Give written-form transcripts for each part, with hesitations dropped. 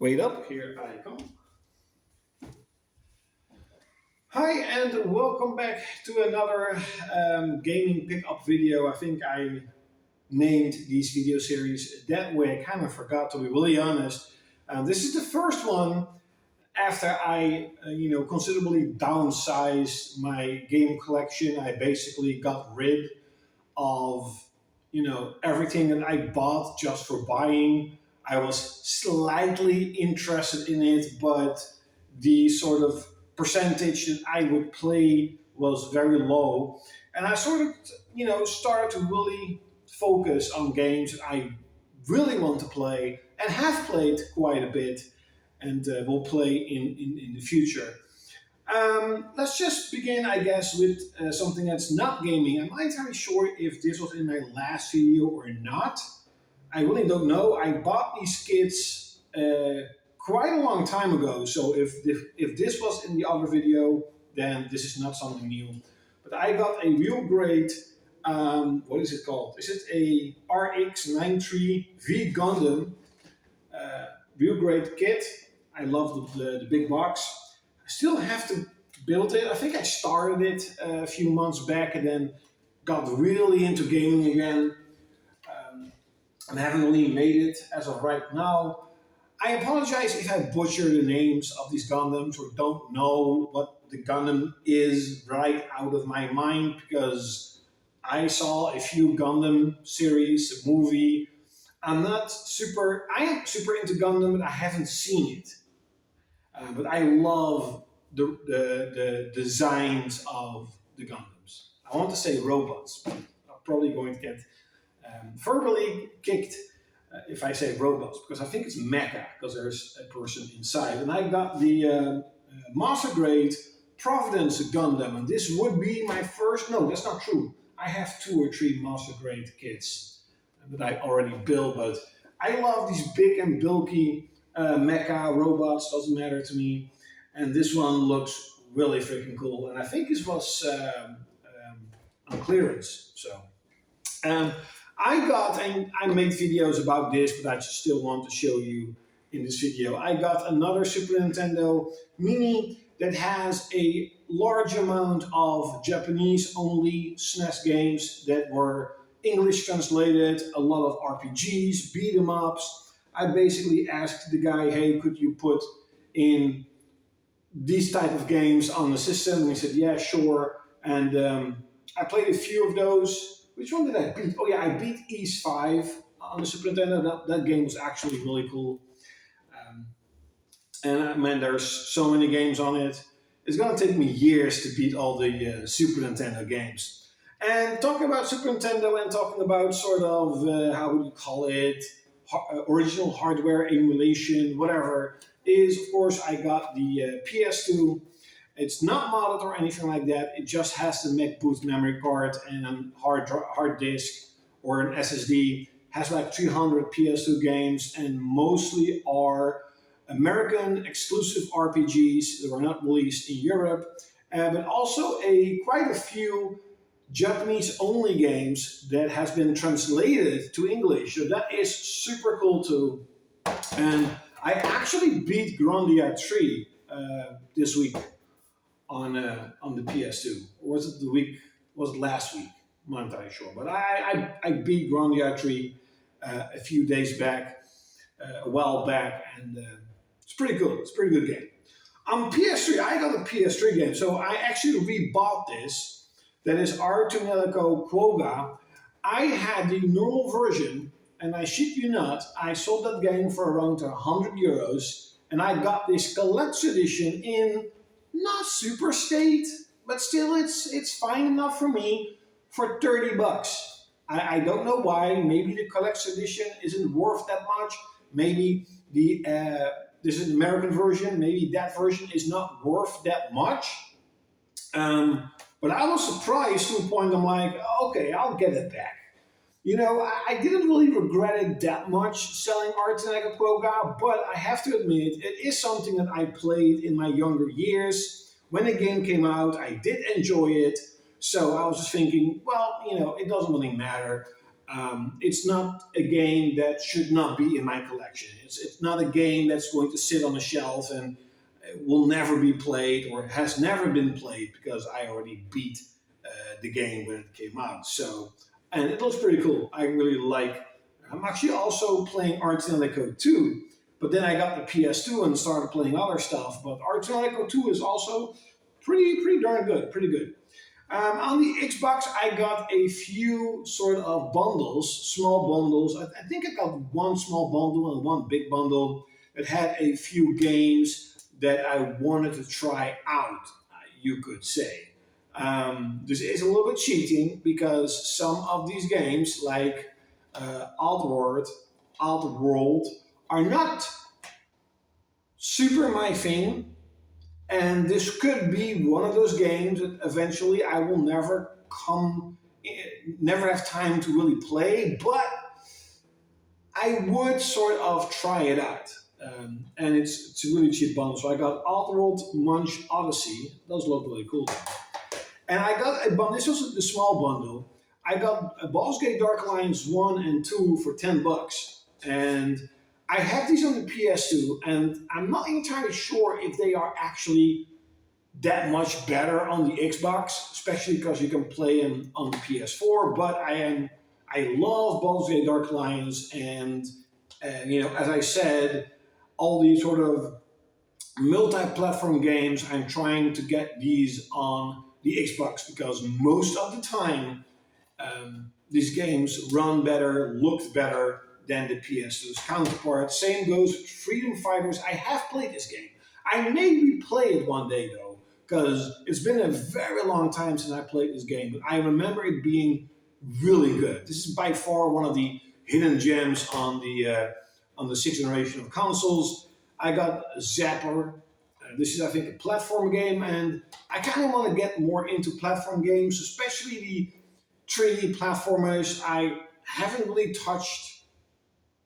Wait up, here I come. Hi, and welcome back to another gaming pickup video. I think I named these video series that way. I kind of forgot, to be really honest. This is the first one after I, considerably downsized my game collection. I basically got rid of everything that I bought just for buying. I was slightly interested in it, but the sort of percentage that I would play was very low. And I sort of, started to really focus on games that I really want to play and have played quite a bit and will play in the future. Let's just begin, I guess, with something that's not gaming. I'm not entirely sure if this was in my last video or not. I really don't know. I bought these kits quite a long time ago, so if this was in the other video, then this is not something new. But I got a real great, what is it called? Is it a RX-93V Gundam? Real great kit. I love the big box. I still have to build it. I think I started it a few months back and then got really into gaming again. And haven't really made it as of right now. I apologize if I butcher the names of these Gundams or don't know what the Gundam is right out of my mind, because I saw a few Gundam series, a movie. I am super into Gundam, but I haven't seen it. But I love the designs of the Gundams. I want to say robots, but I'm probably going to get verbally kicked if I say robots, because I think it's Mecha, because there's a person inside. And I got the Master Grade Providence Gundam, and this would be my first. No, that's not true. I have 2 or 3 Master Grade kits that I already built, but I love these big and bulky mecha robots, doesn't matter to me. And this one looks really freaking cool, and I think this was on clearance. So I got, and I made videos about this, but I still want to show you in this video. I got another Super Nintendo Mini that has a large amount of Japanese-only SNES games that were English translated, a lot of RPGs, beat 'em ups. I basically asked the guy, hey, could you put in these type of games on the system? And he said, yeah, sure. And I played a few of those. Which one did I beat? Oh yeah, I beat East 5 on the Super Nintendo. That game was actually really cool. And man, there's so many games on it. It's gonna take me years to beat all the Super Nintendo games. And talking about Super Nintendo and talking about sort of, how would you call it, original hardware emulation, whatever, is of course I got the PS2. It's not modded or anything like that. It just has the MacBoot memory card and a hard disk or an SSD. Has like 300 PS2 games, and mostly are American exclusive RPGs that were not released in Europe, but also quite a few Japanese only games that has been translated to English. So that is super cool too. And I actually beat Grandia 3 this week on the PS2. Or was it was it last week? I'm not entirely sure. But I beat Grandia 3 a few days back, a while back, and it's pretty cool. It's a pretty good game. On PS3, I got a PS3 game, so I actually rebought this. That is Artunelico Quoga. I had the normal version, and I shit you not, I sold that game for around €100, and I got this collector's edition in not super state, but still it's fine enough for me for $30. I don't know why. Maybe the collector's edition isn't worth that much. Maybe this is an American version. Maybe that version is not worth that much. But I was surprised to a point. I'm like, okay, I'll get it back. I didn't really regret it that much selling Art and Quoga, but I have to admit, it is something that I played in my younger years. When the game came out, I did enjoy it. So I was just thinking, well, it doesn't really matter. It's not a game that should not be in my collection. It's not a game that's going to sit on a shelf and will never be played or has never been played because I already beat the game when it came out. So, and it looks pretty cool. I really like. I'm actually also playing Arts and Echo 2, but then I got the PS2 and started playing other stuff. But Arts and Echo 2 is also pretty darn good, pretty good. On the Xbox, I got a few sort of bundles, small bundles. I think I got one small bundle and one big bundle that had a few games that I wanted to try out, you could say. This is a little bit cheating because some of these games, like Outworld, are not super my thing. And this could be one of those games that eventually I will never have time to really play, but I would sort of try it out. And it's a really cheap bundle. So I got Outworld Munch Odyssey. Those look really cool. And I got a bundle, this was the small bundle. I got a Baldur's Gate Dark Alliance 1 and 2 for $10. And I have these on the PS2, and I'm not entirely sure if they are actually that much better on the Xbox, especially because you can play them on the PS4. But I love Baldur's Gate Dark Alliance, and as I said, all these sort of multi-platform games. I'm trying to get these on the Xbox because most of the time these games run better, look better than the PS2's counterpart. Same goes with Freedom Fighters. I have played this game. I may replay it one day though, because it's been a very long time since I played this game, but I remember it being really good. This is by far one of the hidden gems on the sixth generation of consoles. I got Zapper. This is, I think, a platform game, and I kind of want to get more into platform games, especially the 3D platformers. I haven't really touched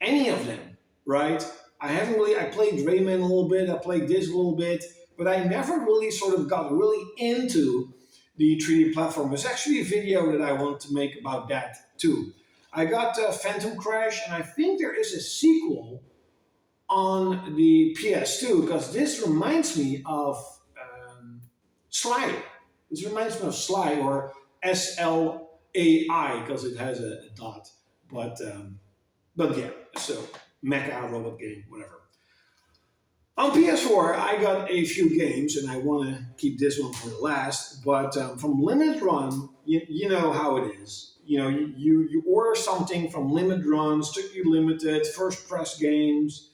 any of them, right? I played Rayman a little bit, I played this a little bit, but I never really sort of got really into the 3D platform. There's actually a video that I want to make about that too. I got Phantom Crash, and I think there is a sequel on the PS2 because this reminds me of Sly. This reminds me of Sly, or SLAI, because it has a dot. But yeah, so Mecha, robot game, whatever. On PS4, I got a few games, and I want to keep this one for the last. But from Limit Run, you know how it is. You order something from Limit Run, strictly limited, first press games,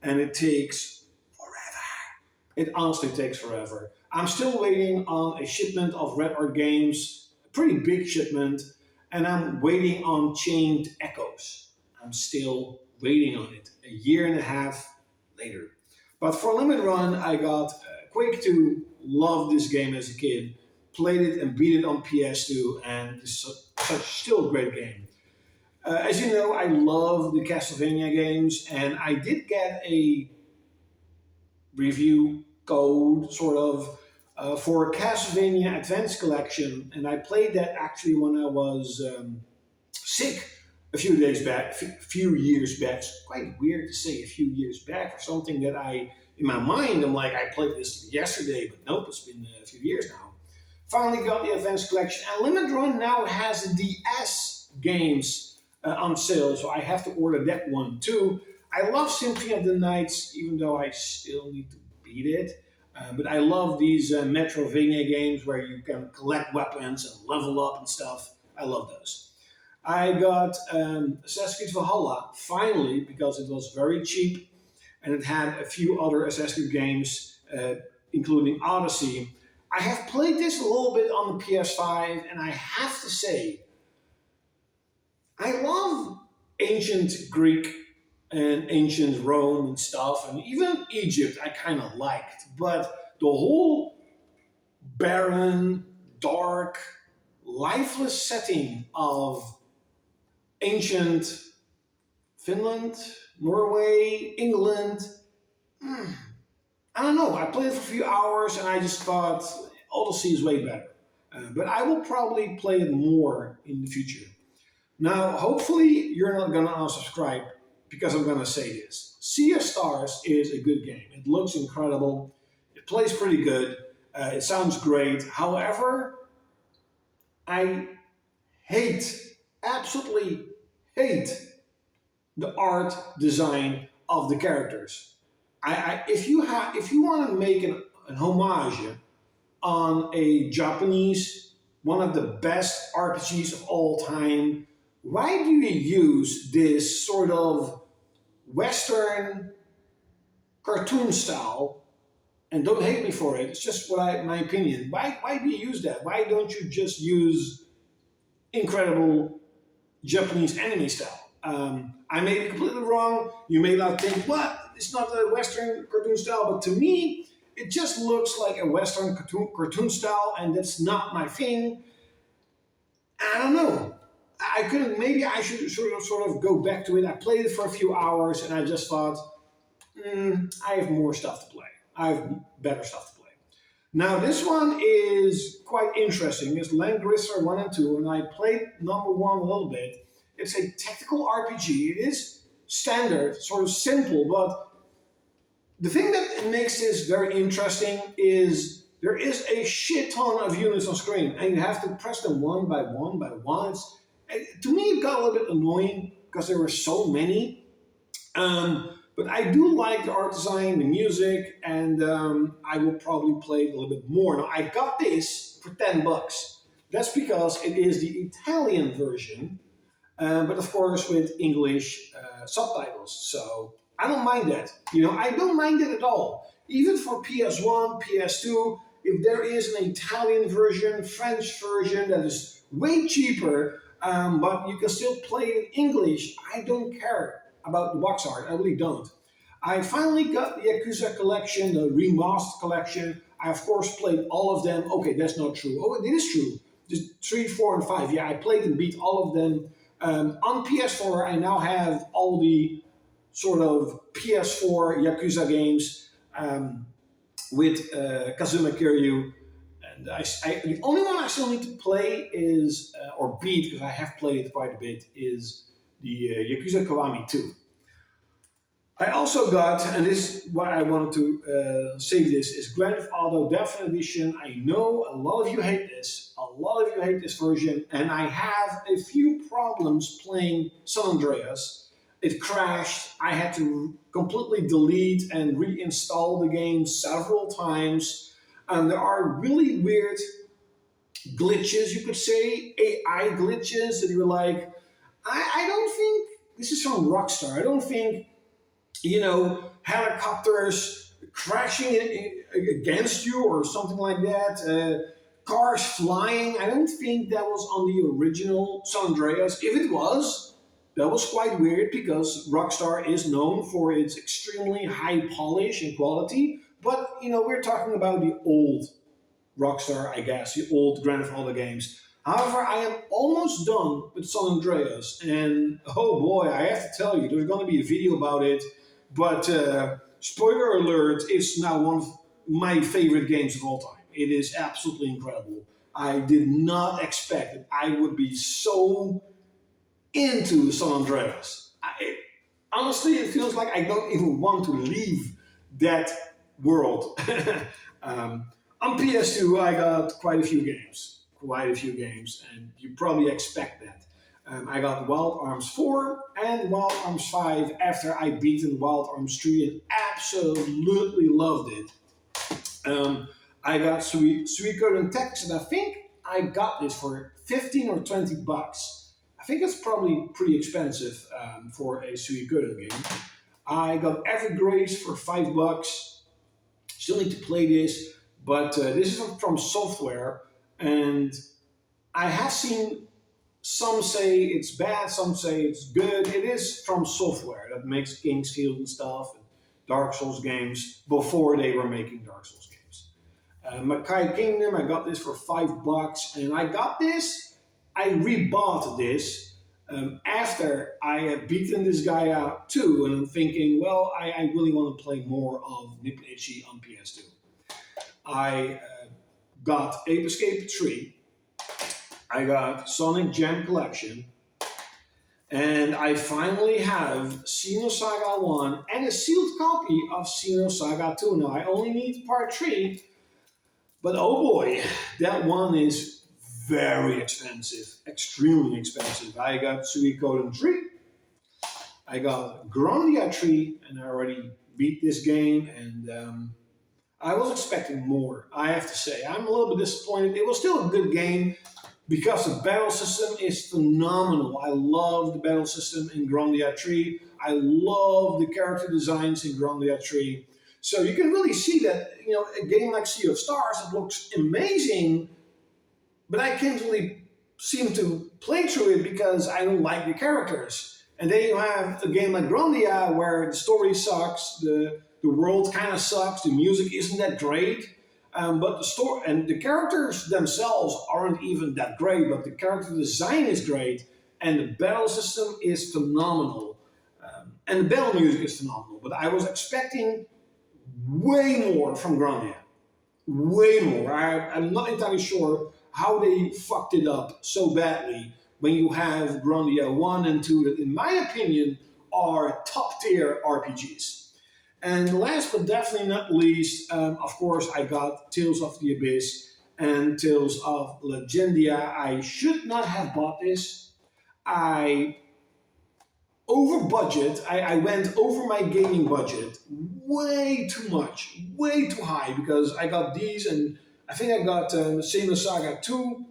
and it takes forever. It honestly takes forever. I'm still waiting on a shipment of Red Art Games, a pretty big shipment, and I'm waiting on Chained Echoes. I'm still waiting on it a year and a half later. But for Limit Run, I got Quake 2, loved this game as a kid, played it and beat it on PS2, and it's such still a great game. As you know, I love the Castlevania games, and I did get a review code, sort of, for Castlevania Advance Collection, and I played that actually when I was sick a few days back, few years back. It's quite weird to say a few years back for something that in my mind, I'm like, I played this yesterday, but nope, it's been a few years now. Finally got the Advance Collection, and Limit Run now has the DS games on sale, so I have to order that one too. I love Symphony of the Nights, even though I still need to beat it. But I love these Metrovania games where you can collect weapons and level up and stuff. I love those. I got Assassin's Creed Valhalla, finally, because it was very cheap, and it had a few other Assassin's Creed games, including Odyssey. I have played this a little bit on the PS5, and I have to say, I love ancient Greek and ancient Rome and stuff, and even Egypt I kind of liked. But the whole barren, dark, lifeless setting of ancient Finland, Norway, England, I don't know. I played it for a few hours and I just thought Odyssey is way better. But I will probably play it more in the future. Now, hopefully, you're not gonna unsubscribe because I'm gonna say this. Sea of Stars is a good game. It looks incredible. It plays pretty good. It sounds great. However, I hate, absolutely hate the art design of the characters. If you want to make an homage on a Japanese, one of the best RPGs of all time, why do you use this sort of Western cartoon style? And don't hate me for it. It's just my opinion. Why do you use that? Why don't you just use incredible Japanese anime style? I may be completely wrong. You may not think, what? It's not a Western cartoon style, but to me, it just looks like a Western cartoon style, and that's not my thing. I don't know. I couldn't. Maybe I should sort of go back to it. I played it for a few hours, and I just thought, I have more stuff to play. I have better stuff to play. Now, this one is quite interesting. It's Langrisser 1 and 2, and I played number 1 a little bit. It's a tactical RPG. It is standard, sort of simple, but the thing that makes this very interesting is there is a shit ton of units on screen, and you have to press them one by one by one. To me, it got a little bit annoying because there were so many. But I do like the art design, the music, and I will probably play it a little bit more. Now, I got this for $10. That's because it is the Italian version, but of course with English subtitles. So I don't mind that. I don't mind it at all. Even for PS1, PS2, if there is an Italian version, French version that is way cheaper, but you can still play it in English, I don't care about the box art. I really don't. I finally got the Yakuza collection, the remastered collection. I, of course, played all of them. Okay, that's not true. Oh, it is true. Just 3, 4, and 5. Yeah, I played and beat all of them. On PS4, I now have all the sort of PS4 Yakuza games with Kazuma Kiryu. And the only one I still need to play is, or beat, because I have played it quite a bit, is the Yakuza Kiwami 2. I also got, and this is why I wanted to say this, is Grand Theft Auto Definitive Edition. I know a lot of you hate this. A lot of you hate this version, and I have a few problems playing San Andreas. It crashed. I had to completely delete and reinstall the game several times. And there are really weird glitches, you could say, AI glitches that you're like, I don't think, this is from Rockstar, I don't think, helicopters crashing against you or something like that, cars flying. I don't think that was on the original San Andreas. If it was, that was quite weird because Rockstar is known for its extremely high polish and quality. But, we're talking about the old Rockstar, I guess, the old Grand Theft Auto games. However, I am almost done with San Andreas, and oh boy, I have to tell you, there's going to be a video about it. But spoiler alert, it's now one of my favorite games of all time. It is absolutely incredible. I did not expect that I would be so into San Andreas. Honestly, it feels like I don't even want to leave that world. On PS2, I got quite a few games, and you probably expect that. I got Wild Arms 4 and Wild Arms 5 after I beaten Wild Arms 3 and absolutely loved it. I got Suikoden Text, and I think I got this for 15 or 20 bucks. I think it's probably pretty expensive for a Suikoden game. I got Evergrace for 5 bucks. Still need to play this, but this is from Software, and I have seen some say it's bad, some say it's good. It is from Software that makes Kingsfield and stuff, and Dark Souls games before they were making Dark Souls games. Mecha Kingdom, I got this for 5 bucks, and I rebought this after I had beaten this guy out too, and I'm thinking, well, I really want to play more of Nippon Ichi on PS2. I got Ape Escape 3. I got Sonic Jam Collection. And I finally have Xenosaga 1 and a sealed copy of Xenosaga 2. Now, I only need part 3, but oh boy, that one is very expensive, extremely expensive. I got Suikoden 3, I got Grandia 3, and I already beat this game, and I was expecting more, I have to say. I'm a little bit disappointed. It was still a good game, because the battle system is phenomenal. I love the battle system in Grandia 3. I love the character designs in Grandia 3. So you can really see that, a game like Sea of Stars, it looks amazing, but I can't really seem to play through it because I don't like the characters. And then you have a game like Grandia where the story sucks, the world kind of sucks, the music isn't that great, but the story and the characters themselves aren't even that great. But the character design is great, and the battle system is phenomenal, and the battle music is phenomenal. But I was expecting way more from Grandia, way more. I'm not entirely sure how they fucked it up so badly when you have Grandia 1 and 2 that, in my opinion, are top tier RPGs. And last but definitely not least, of course, I got Tales of the Abyss and Tales of Legendia. I should not have bought this. I over budget. I went over my gaming budget way too much, way too high, because I got these, and I think I got Saga 2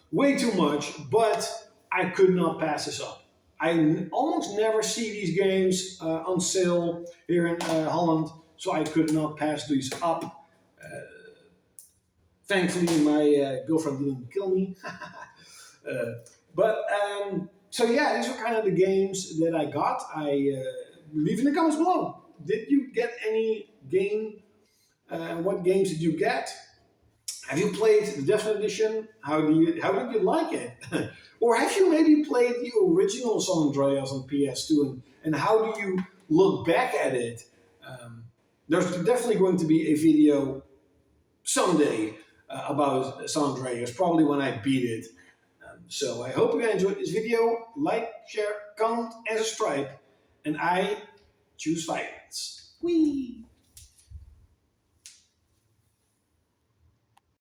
way too much, but I could not pass this up. Almost never see these games on sale here in Holland, so I could not pass these up. Thankfully, my girlfriend didn't kill me. So yeah, these are kind of the games that I got. Leave in the comments below. Did you get any game? What games did you get? Have you played the Definite Edition? How did you like it? Or have you maybe played the original San Andreas on PS2? And how do you look back at it? There's definitely going to be a video someday about San Andreas, probably when I beat it. So I hope you guys enjoyed this video. Like, share, comment, and subscribe. And I choose violence. Whee!